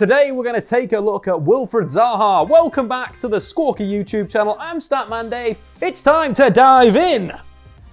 Today we're going to take a look at Wilfried Zaha. Welcome back to the Squawka YouTube channel. I'm Statman Dave. It's time to dive in.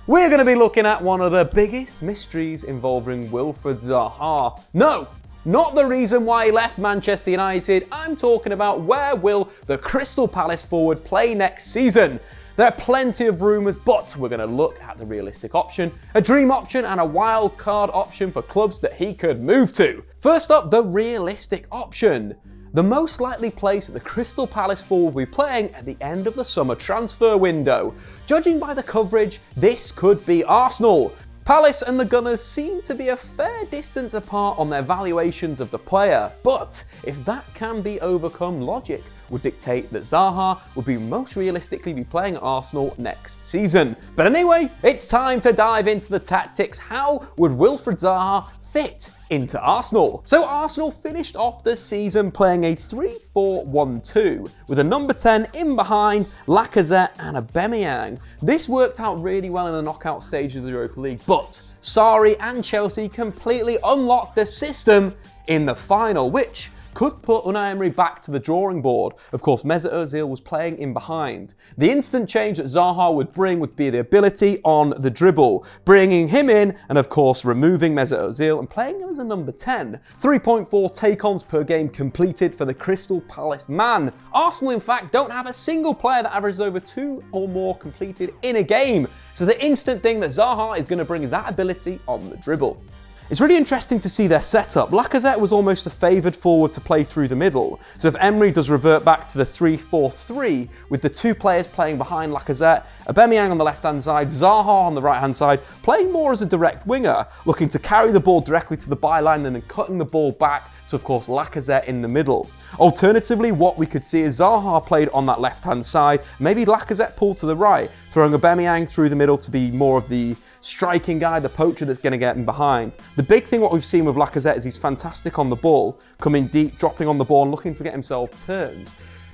We're going to be looking at one of the biggest mysteries involving Wilfried Zaha. No, not the reason why he left Manchester United. I'm talking about where will the Crystal Palace forward play next season. There are plenty of rumours, but we're going to look at the realistic option, a dream option and a wild card option for clubs that he could move to. First up, the realistic option. The most likely place that the Crystal Palace forward will be playing at the end of the summer transfer window. Judging by the coverage, this could be Arsenal. Palace and the Gunners seem to be a fair distance apart on their valuations of the player, but if that can be overcome, logic would dictate that Zaha would be most realistically be playing at Arsenal next season. But anyway, it's time to dive into the tactics. How would Wilfried Zaha fit into Arsenal? So Arsenal finished off the season playing a 3-4-1-2 with a number 10 in behind Lacazette and Aubameyang. This worked out really well in the knockout stages of the Europa League, but Sarri and Chelsea completely unlocked the system in the final, which could put Unai Emery back to the drawing board. Of course, Mesut Ozil was playing in behind. The instant change that Zaha would bring would be the ability on the dribble, bringing him in and of course removing Mesut Ozil and playing him as a number 10. 3.4 take-ons per game completed for the Crystal Palace man. Arsenal, in fact, don't have a single player that averages over 2 or more completed in a game. So the instant thing that Zaha is going to bring is that ability on the dribble. It's really interesting to see their setup. Lacazette was almost a favoured forward to play through the middle. So if Emery does revert back to the 3-4-3 with the two players playing behind Lacazette, Aubameyang on the left-hand side, Zaha on the right-hand side, playing more as a direct winger, looking to carry the ball directly to the byline and then cutting the ball back to, of course, Lacazette in the middle. Alternatively, what we could see is Zaha played on that left-hand side, maybe Lacazette pulled to the right, throwing Aubameyang through the middle to be more of the striking guy, the poacher that's going to get him behind. The big thing what we've seen with Lacazette is he's fantastic on the ball, coming deep, dropping on the ball and looking to get himself turned.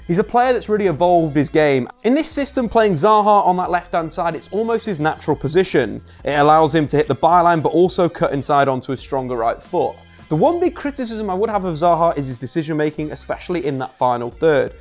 He's a player that's really evolved his game. In this system, playing Zaha on that left-hand side, it's almost his natural position. It allows him to hit the byline, but also cut inside onto his stronger right foot. The one big criticism I would have of Zaha is his decision-making, especially in that final third.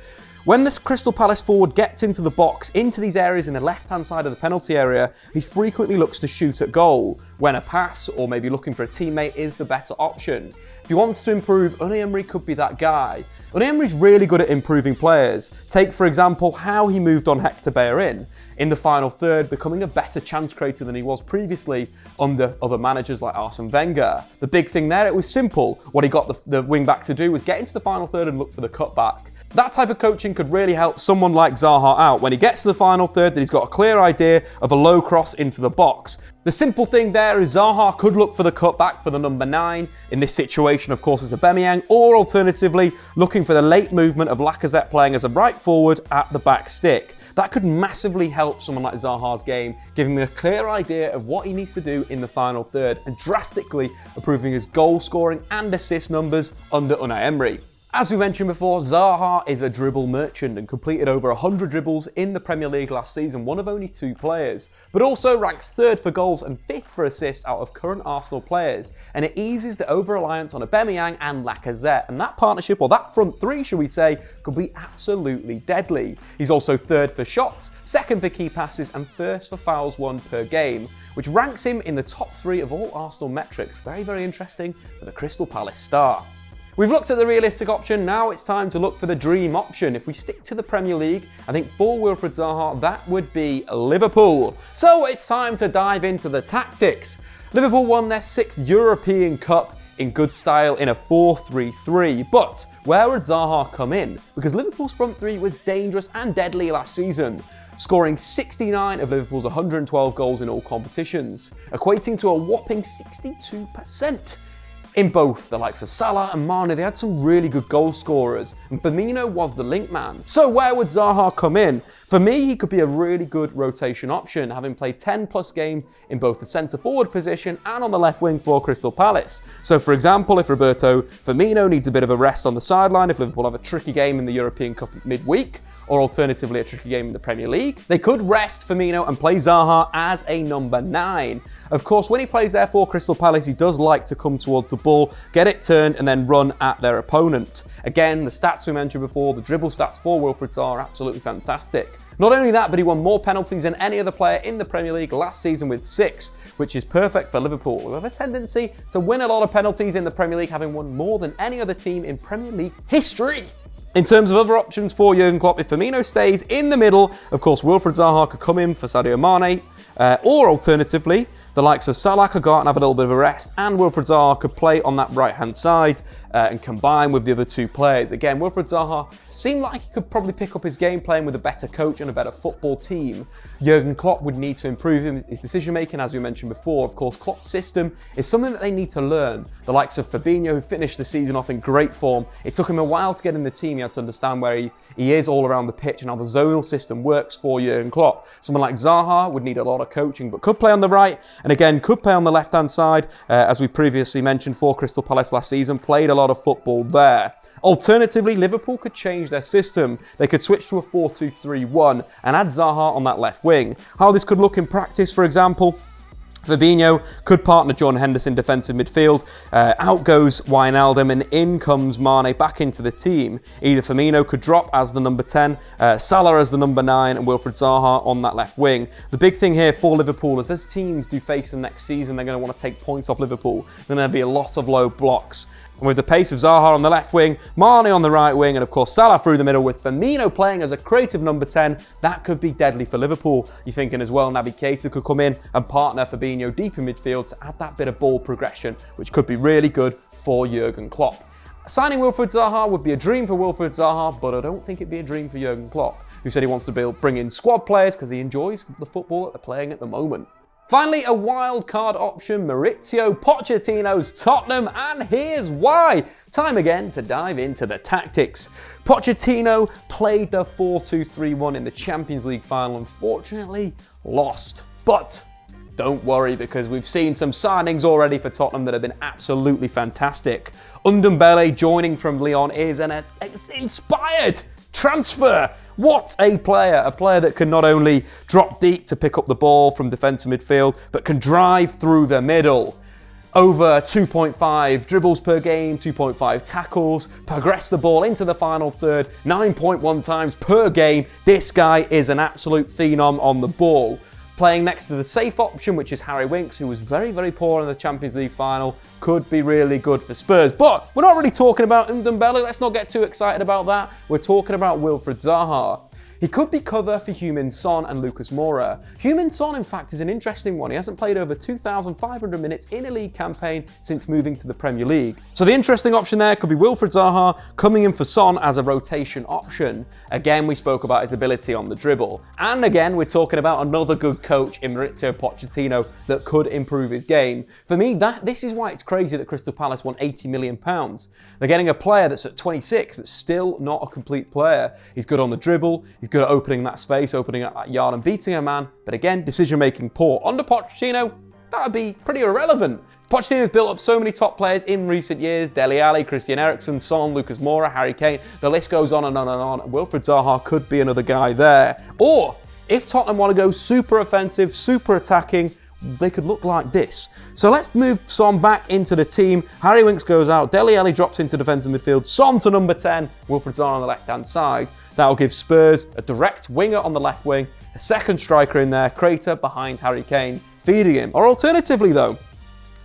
When this Crystal Palace forward gets into the box, into these areas in the left-hand side of the penalty area, he frequently looks to shoot at goal, when a pass or maybe looking for a teammate is the better option. If he wants to improve, Unai Emery could be that guy. Unai Emery's really good at improving players. Take, for example, how he moved on Hector Bellerin in the final third, becoming a better chance creator than he was previously under other managers like Arsene Wenger. The big thing there, it was simple. What he got the wing-back to do was get into the final third and look for the cutback. That type of coaching could really help someone like Zaha out. When he gets to the final third, that he's got a clear idea of a low cross into the box. The simple thing there is Zaha could look for the cutback for the number 9. In this situation, of course, it's Aubameyang, or alternatively, looking for the late movement of Lacazette playing as a right forward at the back stick. That could massively help someone like Zaha's game, giving him a clear idea of what he needs to do in the final third and drastically improving his goal scoring and assist numbers under Unai Emery. As we mentioned before, Zaha is a dribble merchant and completed over 100 dribbles in the Premier League last season, one of only 2 players, but also ranks 3rd for goals and 5th for assists out of current Arsenal players, and it eases the over-reliance on Aubameyang and Lacazette, and that partnership, or that front 3 should we say, could be absolutely deadly. He's also 3rd for shots, 2nd for key passes and 1st for fouls won per game, which ranks him in the top 3 of all Arsenal metrics. Very, very interesting for the Crystal Palace star. We've looked at the realistic option, now it's time to look for the dream option. If we stick to the Premier League, I think for Wilfried Zaha, that would be Liverpool. So it's time to dive into the tactics. Liverpool won their 6th European Cup in good style in a 4-3-3, but where would Zaha come in? Because Liverpool's front 3 was dangerous and deadly last season, scoring 69 of Liverpool's 112 goals in all competitions, equating to a whopping 62%. In both the likes of Salah and Mane, they had some really good goal scorers, and Firmino was the link man. So where would Zaha come in? For me, he could be a really good rotation option, having played 10 plus games in both the centre forward position and on the left wing for Crystal Palace. So for example, if Roberto Firmino needs a bit of a rest on the sideline, if Liverpool have a tricky game in the European Cup midweek, or alternatively a tricky game in the Premier League, they could rest Firmino and play Zaha as a number 9. Of course, when he plays there for Crystal Palace, he does like to come towards the ball, get it turned and then run at their opponent. Again, the stats we mentioned before, the dribble stats for Wilfried Zaha are absolutely fantastic. Not only that, but he won more penalties than any other player in the Premier League last season with 6, which is perfect for Liverpool, who have a tendency to win a lot of penalties in the Premier League, having won more than any other team in Premier League history. In terms of other options for Jurgen Klopp, if Firmino stays in the middle, of course, Wilfried Zaha could come in for Sadio Mane, or alternatively, the likes of Salah could go out and have a little bit of a rest, and Wilfried Zaha could play on that right-hand side and combine with the other two players. Again, Wilfried Zaha seemed like he could probably pick up his game playing with a better coach and a better football team. Jurgen Klopp would need to improve his decision-making, as we mentioned before. Of course, Klopp's system is something that they need to learn. The likes of Fabinho, who finished the season off in great form, it took him a while to get in the team. He had to understand where he is all around the pitch and how the zonal system works for Jurgen Klopp. Someone like Zaha would need a lot of coaching, but could play on the right, and again, could play on the left-hand side, as we previously mentioned for Crystal Palace last season, played a lot of football there. Alternatively, Liverpool could change their system. They could switch to a 4-2-3-1 and add Zaha on that left wing. How this could look in practice, for example, Fabinho could partner Jordan Henderson defensive midfield, out goes Wijnaldum and in comes Mane back into the team. Either Firmino could drop as the number 10, Salah as the number 9 and Wilfried Zaha on that left wing. The big thing here for Liverpool is as teams do face them next season, they're going to want to take points off Liverpool. Then there'll be a lot of low blocks. And with the pace of Zaha on the left wing, Mane on the right wing, and of course Salah through the middle with Firmino playing as a creative number 10, that could be deadly for Liverpool. You're thinking as well, Naby Keita could come in and partner Fabinho deep in midfield to add that bit of ball progression, which could be really good for Jurgen Klopp. Signing Wilfried Zaha would be a dream for Wilfried Zaha, but I don't think it'd be a dream for Jurgen Klopp, who said he wants to bring in squad players because he enjoys the football that they're playing at the moment. Finally, a wild card option, Mauricio Pochettino's Tottenham, and here's why. Time again to dive into the tactics. Pochettino played the 4-2-3-1 in the Champions League final, unfortunately lost. But don't worry, because we've seen some signings already for Tottenham that have been absolutely fantastic. Ndombele joining from Lyon is an inspired transfer. What a player that can not only drop deep to pick up the ball from defensive midfield, but can drive through the middle. Over 2.5 dribbles per game, 2.5 tackles, progress the ball into the final third, 9.1 times per game. This guy is an absolute phenom on the ball. Playing next to the safe option, which is Harry Winks, who was very, very poor in the Champions League final, could be really good for Spurs. But we're not really talking about Ndombele. Let's not get too excited about that. We're talking about Wilfried Zaha. He could be cover for Heung-min Son and Lucas Moura. Heung-min Son, in fact, is an interesting one. He hasn't played over 2,500 minutes in a league campaign since moving to the Premier League. So the interesting option there could be Wilfried Zaha coming in for Son as a rotation option. Again, we spoke about his ability on the dribble. And again, we're talking about another good coach in Mauricio Pochettino that could improve his game. For me, this is why it's crazy that Crystal Palace won £80 million. They're getting a player that's at 26 that's still not a complete player. He's good on the dribble. He's good at opening that space, opening up that yard and beating a man. But again, decision-making poor. Under Pochettino, that would be pretty irrelevant. Pochettino's built up so many top players in recent years. Dele Alli, Christian Eriksen, Son, Lucas Moura, Harry Kane. The list goes on and on and on. Wilfried Zaha could be another guy there. Or, if Tottenham want to go super offensive, super attacking, they could look like this. So let's move Son back into the team. Harry Winks goes out. Dele Alli drops into defensive midfield. Son to number 10. Wilfried Zaha on the left-hand side. That'll give Spurs a direct winger on the left wing, a second striker in there, Crater behind Harry Kane, feeding him. Or alternatively though,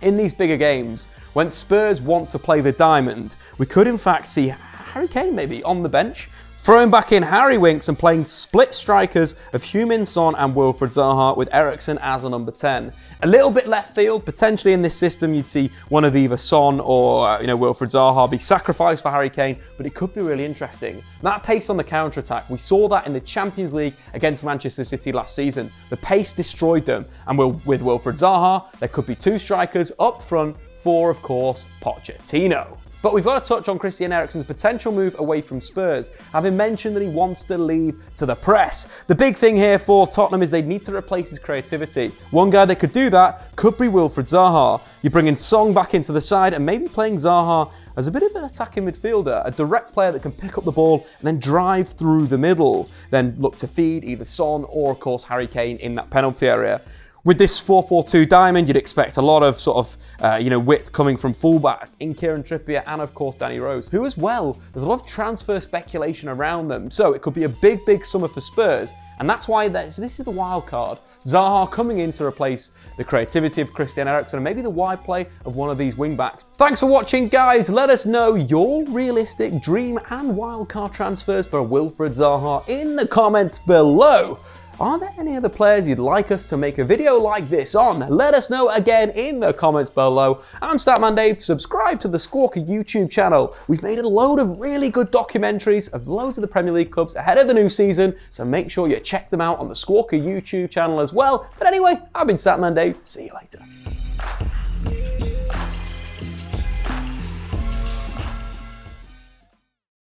in these bigger games, when Spurs want to play the diamond, we could in fact see Harry Kane maybe on the bench, throwing back in Harry Winks and playing split strikers of Heung-min Son and Wilfried Zaha with Eriksen as a number 10. A little bit left field, potentially in this system you'd see one of either Son or Wilfried Zaha be sacrificed for Harry Kane, but it could be really interesting. That pace on the counter-attack, we saw that in the Champions League against Manchester City last season. The pace destroyed them, and with Wilfried Zaha, there could be two strikers up front for, of course, Pochettino. But we've got to touch on Christian Eriksen's potential move away from Spurs, having mentioned that he wants to leave to the press. The big thing here for Tottenham is they need to replace his creativity. One guy that could do that could be Wilfried Zaha. You bring in Song back into the side and maybe playing Zaha as a bit of an attacking midfielder, a direct player that can pick up the ball and then drive through the middle, then look to feed either Son or, of course, Harry Kane in that penalty area. With this 4-4-2 diamond, you'd expect a lot of sort of, width coming from fullback in Kieran Trippier and, of course, Danny Rose, who as well, there's a lot of transfer speculation around them. So it could be a big, big summer for Spurs. And that's why this is the wild card. Zaha coming in to replace the creativity of Christian Eriksen and maybe the wide play of one of these wing-backs. Thanks for watching, guys. Let us know your realistic dream and wild card transfers for Wilfried Zaha in the comments below. Are there any other players you'd like us to make a video like this on? Let us know again in the comments below. I'm Statman Dave. Subscribe to the Squawka YouTube channel. We've made a load of really good documentaries of loads of the Premier League clubs ahead of the new season, so make sure you check them out on the Squawka YouTube channel as well. But anyway, I've been Statman Dave. See you later.